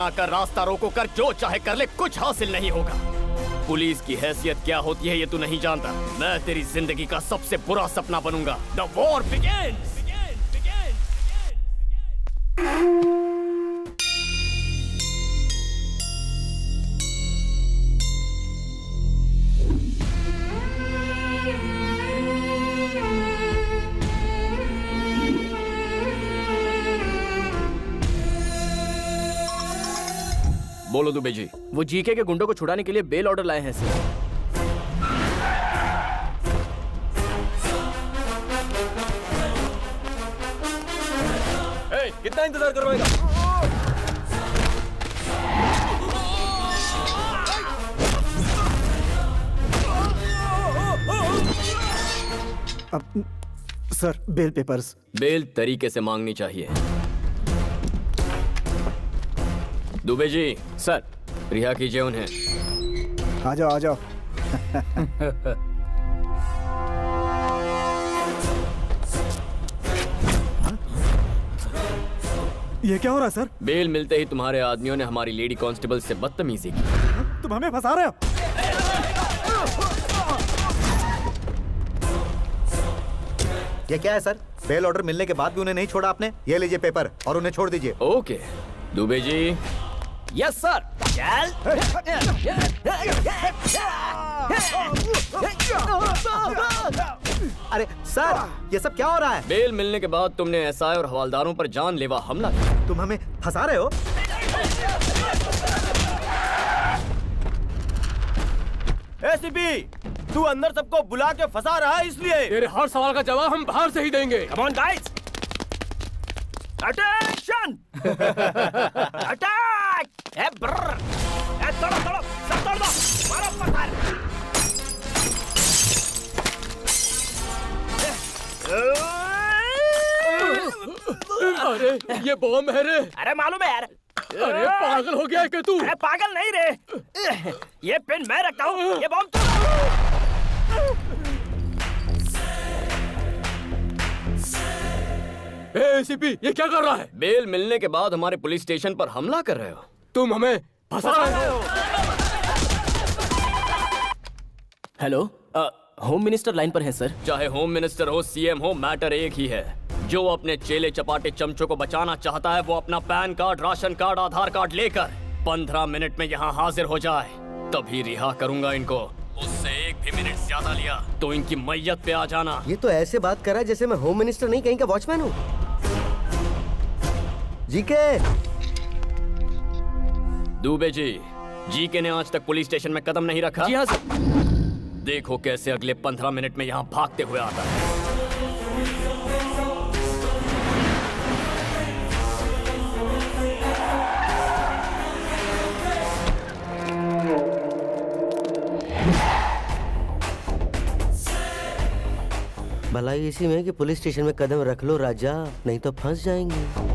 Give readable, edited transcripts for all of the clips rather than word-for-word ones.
आकर रास्ता रोको कर जो चाहे कर ले, कुछ हासिल नहीं होगा। पुलिस की हैसियत क्या होती है ये तू नहीं जानता। मैं तेरी जिंदगी का सबसे बुरा सपना बनूंगा। The war begins. बोलो दुबे जी। वो जीके के गुंडों को छुड़ाने के लिए बेल ऑर्डर लाए हैं सर। कितना इंतजार करवाएगा? Sir bell peppers. बेल तरीके से मांगनी चाहिए। दुबे जी। सर। रिहा कीजिए उन्हें। आ जाओ आ जाओ। ये क्या हो रहा है सर? बेल मिलते ही तुम्हारे आदमियों ने हमारी लेडी कांस्टेबल से बदतमीजी की। तुम हमें फंसा रहे हो? ये क्या है सर? बेल ऑर्डर मिलने के बाद भी उन्हें नहीं छोड़ा आपने? ये लीजिए पेपर और उन्हें छोड़ दीजिए। Okay Dubey ji. Yes sir. अरे सर, ये सब क्या हो रहा है? बेल मिलने के बाद तुमने एसआई और हवालदारों पर जानलेवा हमला किया। तुम हमें फंसा रहे हो? एसीपी, तू अंदर सबको बुला के फंसा रहा है इसलिए। तेरे हर सवाल का जवाब हम बाहर से ही देंगे। Come on guys, attention, attack! तोड़ो तोड़ो, सब तोड़ दो, मारो पत्थर। अरे ये बॉम्ब है रे। अरे मालूम है यार। अरे पागल हो गया है क्या तू? अरे पागल नहीं रे, ये पेन मैं रखता हूँ, ये बॉम्ब तो। एसीपी ये क्या कर रहा है? बेल मिलने के बाद हमारे पुलिस स्टेशन पर हमला कर रहे हो। तुम हमें फंसा रहे हो। हेलो, होम मिनिस्टर लाइन पर हैं सर। चाहे होम मिनिस्टर हो, सीएम हो, मैटर एक ही है। जो अपने चेले चपाटे चमचों को बचाना चाहता है वो अपना पैन कार्ड, राशन कार्ड, आधार कार्ड लेकर 15 मिनट में यहाँ हाजिर हो जाए, तभी रिहा करूंगा इनको। उससे एक भी मिनट ज्यादा लिया तो इनकी मैयत पे आ जाना। ये तो ऐसे बात कर रहा है जैसे मैं होम मिनिस्टर नहीं कहीं का वॉचमैन हूँ। जीके। दुबे जी, जीके ने आज तक पुलिस स्टेशन में कदम नहीं रखा। जी हाँ सर। देखो कैसे अगले 15 मिनट में यहाँ भागते हुए आता है। भलाई इसी में कि पुलिस स्टेशन में कदम रख लो राजा, नहीं तो फंस जाएंगे।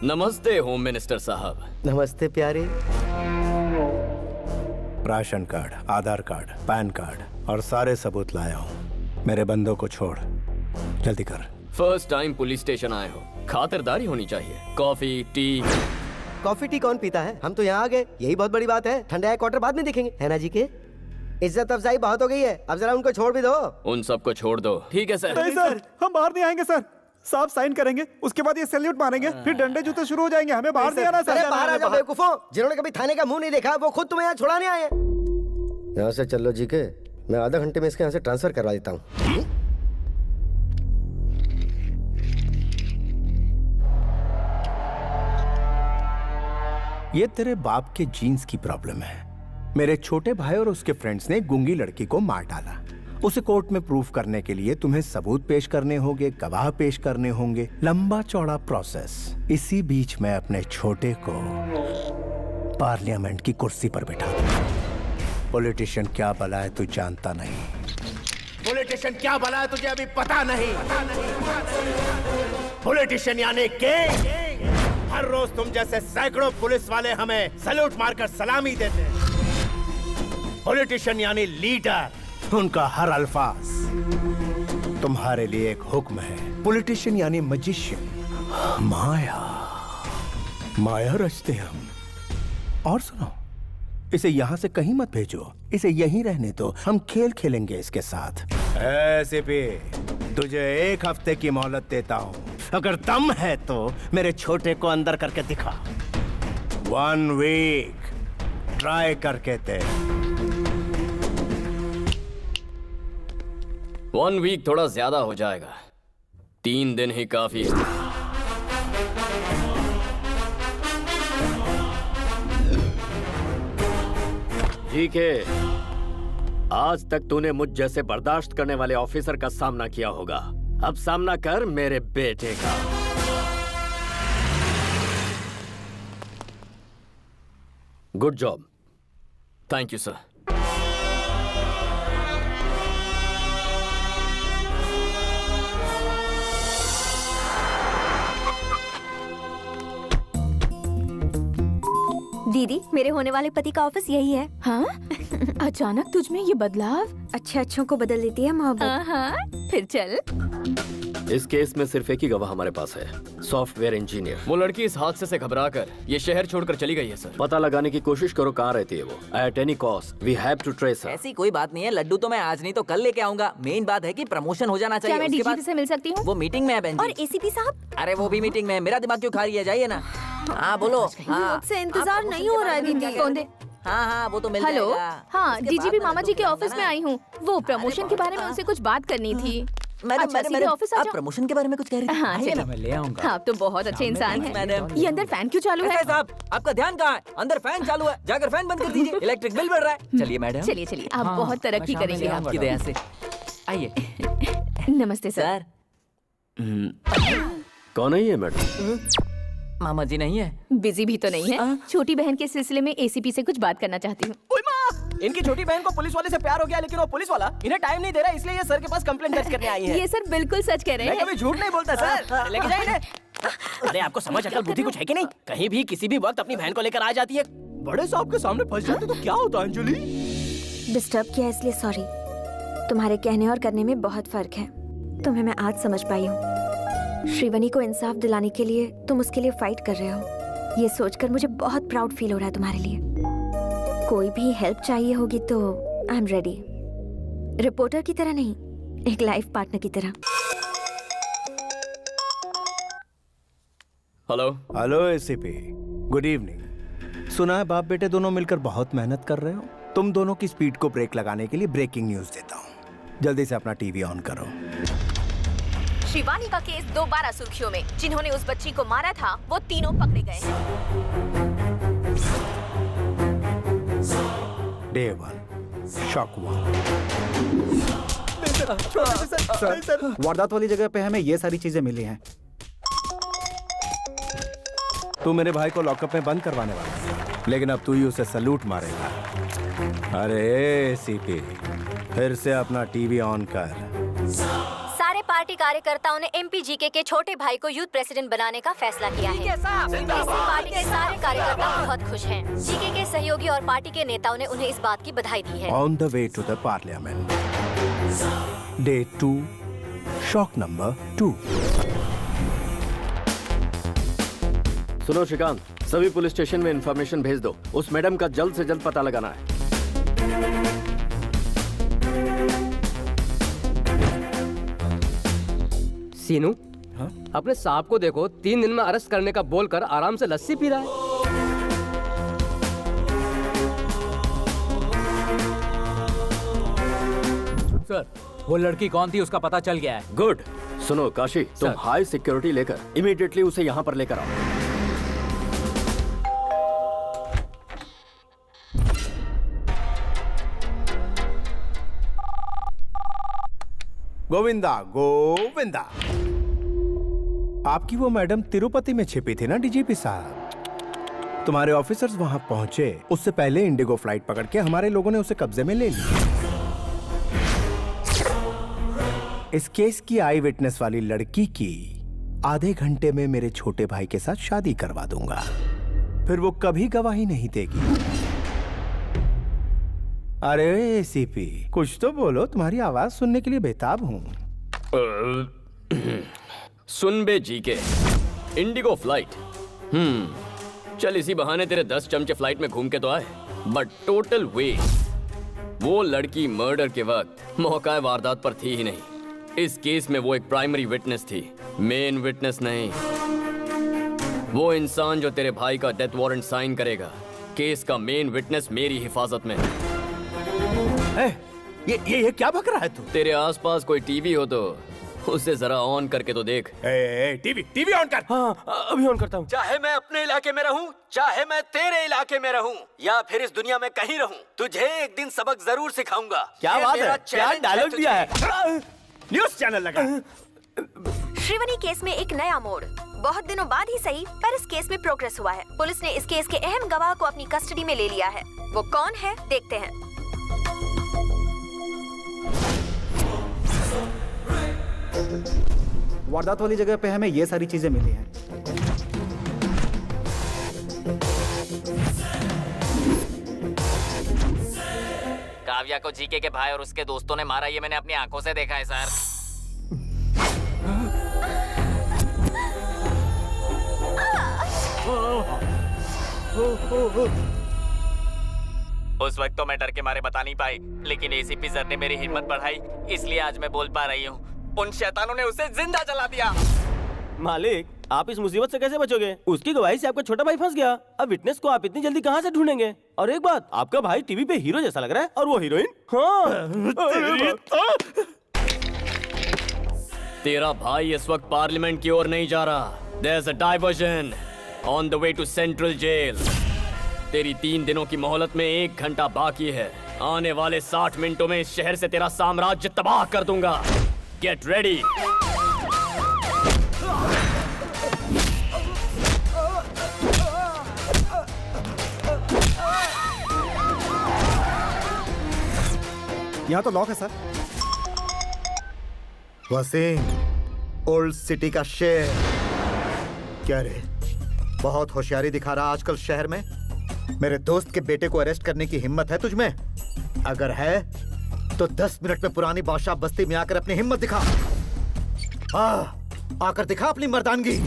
नमस्ते होम मिनिस्टर साहब। नमस्ते प्यारे। राशन कार्ड, आधार कार्ड, पैन कार्ड और सारे सबूत लाया हूँ। मेरे बंदों को छोड़, जल्दी कर। फर्स्ट टाइम पुलिस स्टेशन आए हो, खातिरदारी होनी चाहिए। Coffee tea. कॉफी टी कौन पीता है? हम तो यहाँ आ गए, यही बहुत बड़ी बात है। ठंडा क्वार्टर बाद में देखेंगे, है ना जी के? इज्जत अफजाई बहुत हो गई है, अब जरा उनको छोड़ भी दो। उन सबको छोड़ दो। ठीक है सर। नहीं सर, हम बाहर नहीं आएंगे सर। साहब साइन करेंगे, उसके बाद ये सैल्यूट मारेंगे, फिर डंडे जूते शुरू हो जाएंगे। हमें बाहर नहीं आना सर। अरे बाहर आ जाओ बेवकूफों, जिन्होंने कभी थाने का मुंह नहीं देखा वो खुद तुम्हें यहाँ छुड़ाने आए हैं। यहाँ से चलो जी के, मैं आधा घंटे में इसके यहाँ से ट्रांसफर करवा देता हूँ। ये तेरे बाप के जीन्स की प्रॉब्लम है। मेरे छोटे भाई और उसके फ्रेंड्स ने गूंगी लड़की को मार डाला। उसे कोर्ट में प्रूफ करने के लिए तुम्हें सबूत पेश करने होंगे, गवाह पेश करने होंगे, लंबा चौड़ा प्रोसेस। इसी बीच मैं अपने छोटे को पार्लियामेंट की कुर्सी पर बिठा दूं। पॉलिटिशियन क्या भला है तू जानता नहीं। पॉलिटिशियन क्या भला है तुझे अभी पता नहीं। पॉलिटिशियन यानी किंग। हर रोज तुम जैसे सैकड़ों पुलिस वाले हमें सैल्यूट मारकर सलामी देते हैं। पॉलिटिशियन यानी लीडर। उनका हर अल्फाज तुम्हारे लिए एक हुक्म है। पॉलिटिशियन यानी मजिशियन, माया माया रचते हम। और सुनो, इसे यहां से कहीं मत भेजो, इसे यहीं रहने दो। हम खेल खेलेंगे इसके साथ। ऐसे भी तुझे 1 हफ्ते की मोहलत देता हूं। अगर दम है तो मेरे छोटे को अंदर करके दिखा। 1 वीक ट्राई करके दे। 1 वीक थोड़ा ज्यादा हो जाएगा, 3 दिन ही काफी है। ठीक है, आज तक तूने मुझ जैसे बर्दाश्त करने वाले ऑफिसर का सामना किया होगा। अब सामना कर मेरे बेटे का। Good job. Thank you sir. दीदी, मेरे होने वाले पति का ऑफिस यही है। हाँ? अचानक तुझ में ये बदलाव? अच्छे अच्छों को बदल देती है मोहब्बत। हाँ, फिर चल। इस केस में सिर्फ एक ही गवाह हमारे पास है, सॉफ्टवेयर इंजीनियर। वो लड़की इस हादसे से घबराकर ये शहर छोड़कर चली गई है सर। पता लगाने की कोशिश करो कहाँ रहती है वो। At any cost we have to trace her. ऐसी कोई बात नहीं है, लड्डू तो मैं आज नहीं तो कल लेके आऊंगा। मेन बात है कि प्रमोशन हो जाना चाहिए। क्या मैं उसके डीजीपी से मिल सकती हूँ? वो मीटिंग में है बहन और जी। एसीपी साहब? अरे वो भी मीटिंग में है, मेरा दिमाग क्यों खा रही है, जाइए ना। हाँ बोलो। हाँ मुझसे इंतजार नहीं हो रहा है दीदी। फोन दे। हाँ हाँ वो तो मिल हेलो, जाएगा। हाँ उसके डीजीपी बाद मामा मैं जी के लड्डू ऑफिस में खिलाऊंगा आई हूँ। वो प्रमोशन के बारे में उनसे कुछ बात करनी थी। मैडम अच्छा, सीधे ऑफिस आ आप जाओ। प्रमोशन के बारे में कुछ कह रही थी? हाँ, आइए चलो। ना, मैं ले आऊंगा। आप तो बहुत अच्छे इंसान हैं। मैडम। ये अंदर फैन क्यों चालू है? एसआई साहब, आपका ध्यान कहाँ है? अंदर फैन चालू है, जाकर फैन बंद कर दीजिए। इलेक्ट्रिक बिल बढ़ रहा है। चलिए मैडम। चलिए चलिए, आप बहुत तरक्की करेंगे। आपकी दया से। आइए। नमस्ते सर। कौन है ये मैडम? मामा जी नहीं है? बिजी भी तो नहीं है। छोटी बहन के सिलसिले में एसीपी से कुछ बात करना चाहती हूँ। ओए माँ! इनकी छोटी बहन को पुलिस वाले से प्यार हो गया, लेकिन वो पुलिस वाला इन्हें टाइम नहीं दे रहा, इसलिए ये सर के पास कंप्लेंट दर्ज करने आई है। ये सर बिल्कुल सच कह रहे मैं हैं। कभी झूठ नहीं बोलता सर। लेके जाइए इन्हें। अरे आपको समझ अकल बुद्धि कुछ है कि नहीं? कहीं भी किसी भी वक्त अपनी बहन को लेकर आ जाती है। बड़े साहब के सामने फंस जाते तो क्या होता अंजलि? डिस्टर्ब किया इसलिए सॉरी। तुम्हारे कहने और करने में बहुत फर्क है। तुम्हें मैं आज समझ पाई हूँ। श्रीवनी को इंसाफ दिलाने के लिए तुम उसके लिए फाइट कर रहे हो। ये सोचकर मुझे बहुत प्राउड फील हो रहा है तुम्हारे लिए। कोई भी हेल्प चाहिए होगी तो आई एम रेडी। रिपोर्टर की तरह नहीं, एक लाइफ पार्टनर की तरह। Hello. Hello ACP, good evening. सुना है बाप बेटे दोनों मिलकर बहुत मेहनत कर रहे हो। तुम दोनों की स्पीड को ब्रेक लगाने के लिए ब्रेकिंग न्यूज देता हूँ। जल्दी से अपना टीवी ऑन करो। शिवानी का केस दोबारा सुर्खियों में। जिन्होंने उस बच्ची को मारा था वो तीनों पकड़े गए हैं। Day 1 shock 1। सर, वारदात वाली जगह पे हमें ये सारी चीजें मिली हैं। तू मेरे भाई को लॉकअप में बंद करवाने वाला है, लेकिन अब तू ही उसे सलूट मारेगा। अरे एसीपी, फिर से अपना टीवी ऑन कर। सारे पार्टी कार्यकर्ताओं ने एमपीजीके के छोटे भाई को यूथ प्रेसिडेंट बनाने का फैसला किया है। इससे पार्टी के सारे कार्यकर्ता बहुत खुश हैं। जीके के सहयोगी और पार्टी के नेताओं ने उन्हें इस बात की बधाई दी है। On the way to the parliament. Day 2 shock number 2। सुनो श्रीकांत, सभी पुलिस स्टेशन में इंफॉर्मेशन भेज दो। उस मैडम का जल्द से जल्द पता लगाना है। सीनू, अपने सांप को देखो, 3 दिन में अरेस्ट करने का बोलकर आराम से लस्सी पी रहा है। सर, वो लड़की कौन थी उसका पता चल गया है। गुड। सुनो काशी, तुम हाई सिक्योरिटी लेकर इमीडिएटली उसे यहाँ पर लेकर आओ। गोविंदा गोविंदा, आपकी वो मैडम तिरुपति में छिपी थी ना डीजीपी साहब। तुम्हारे ऑफिसर्स वहां पहुंचे उससे पहले इंडिगो फ्लाइट पकड़ के हमारे लोगों ने उसे कब्जे में ले लिया। इस केस की आई विटनेस वाली लड़की की आधे घंटे में मेरे छोटे भाई के साथ शादी करवा दूंगा। फिर वो कभी गवाही नहीं देगी। अरे एसीपी, कुछ तो बोलो, तुम्हारी आवाज सुनने के लिए बेताब हूं। सुन बे जीके, इंडिगो फ्लाइट। चल इसी बहाने तेरे 10 चमचे फ्लाइट में घूम के तो आए, बट टोटल वेस्ट। वो लड़की मर्डर के वक्त मौका वारदात पर थी ही नहीं। इस केस में वो एक प्राइमरी विटनेस थी, मेन विटनेस नहीं। वो इंसान जो तेरे भाई का डेथ वारंट साइन करेगा, केस का मेन विटनेस मेरी हिफाजत में है। ये क्या बक रहा है तू? तेरे आसपास कोई टीवी हो तो उसे जरा ऑन करके तो देख। टीवी ऑन कर। हाँ, अभी ऑन करता हूँ। चाहे मैं अपने इलाके में रहूं, चाहे मैं तेरे इलाके में रहूं, या फिर इस दुनिया में कहीं रहूं, तुझे एक दिन सबक जरूर सिखाऊंगा। क्या ये बात मेरा है, क्या challenge डायलॉग तुझे। दिया है। न्यूज चैनल लगा। श्रीवनी केस में एक नया मोड़। बहुत दिनों बाद ही सही, पर इस केस में प्रोग्रेस हुआ है। पुलिस ने इस केस के अहम गवाह को अपनी कस्टडी में ले लिया है। वो कौन है, देखते हैं। वारदात वाली जगह पे हमें ये सारी चीजें मिली हैं। काव्या को जीके के भाई और उसके दोस्तों ने मारा, ये मैंने अपनी आंखों से देखा है सर। उस वक्त तो मैं डर के मारे बता नहीं पाई, लेकिन एसीपी सर ने मेरी हिम्मत बढ़ाई, इसलिए आज मैं बोल पा रही हूँ। उन शैतानों ने उसे जिंदा जला दिया। मालिक, आप इस मुसीबत से कैसे बचोगे? उसकी गवाही से आपका छोटा भाई फंस गया। अब विटनेस को आप इतनी जल्दी कहाँ से ढूंढेंगे? और एक बात, आपका भाई टीवी पे हीरो जैसा लग रहा है, और वो हीरोइन। हाँ। तेरा भाई इस वक्त पार्लियामेंट की ओर नहीं जा रहा। There's a diversion on the way to Central Jail. तेरी 3 दिनों की मोहलत में 1 घंटा बाकी है। आने वाले 60 मिनटों में इस शहर से तेरा साम्राज्य तबाह कर दूंगा। Get ready. यहाँ तो लॉक है सर। वसीम, ओल्ड सिटी का शेर। क्या रे, बहुत होशियारी दिखा रहा आजकल शहर में। मेरे दोस्त के बेटे को अरेस्ट करने की हिम्मत है तुझ में? अगर है तो 10 मिनट में पुरानी बादशाह बस्ती में आकर अपनी हिम्मत दिखा। आकर दिखा अपनी मर्दानगी।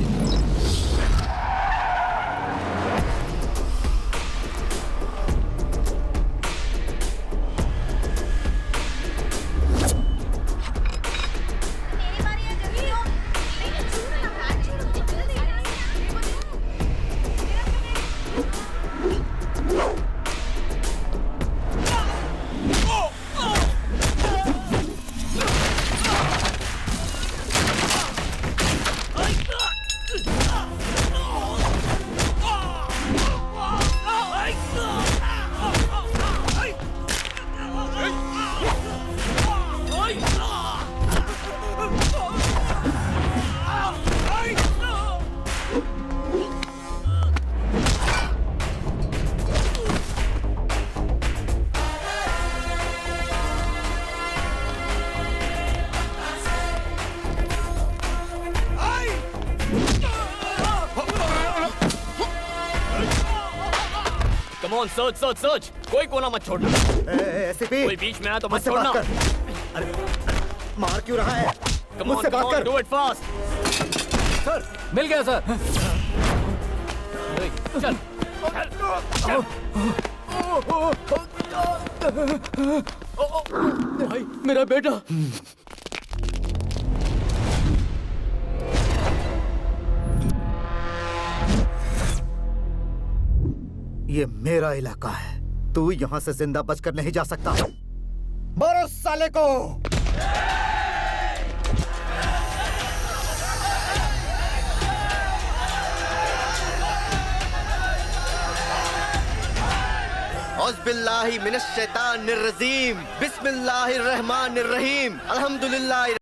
Come on, search, search, search. कोई कोना मत छोड़ना। एसीपी, कोई बीच में आया तो मत मुझसे छोड़ना। बात कर। अरे, मार क्यों रहा है? Come on, मुझसे come बात on, कर। do it fast. सर, मिल गया सर। चल। भाई, मेरा बेटा। ये मेरा इलाका है, तू यहाँ से जिंदा बचकर नहीं जा सकता। मारो साले को। औज़ुबिल्लाहि मिनश शैतानिर रजीम, बिस्मिल्लाहिर रहमानिर रहीम, अल्हम्दुलिल्लाह।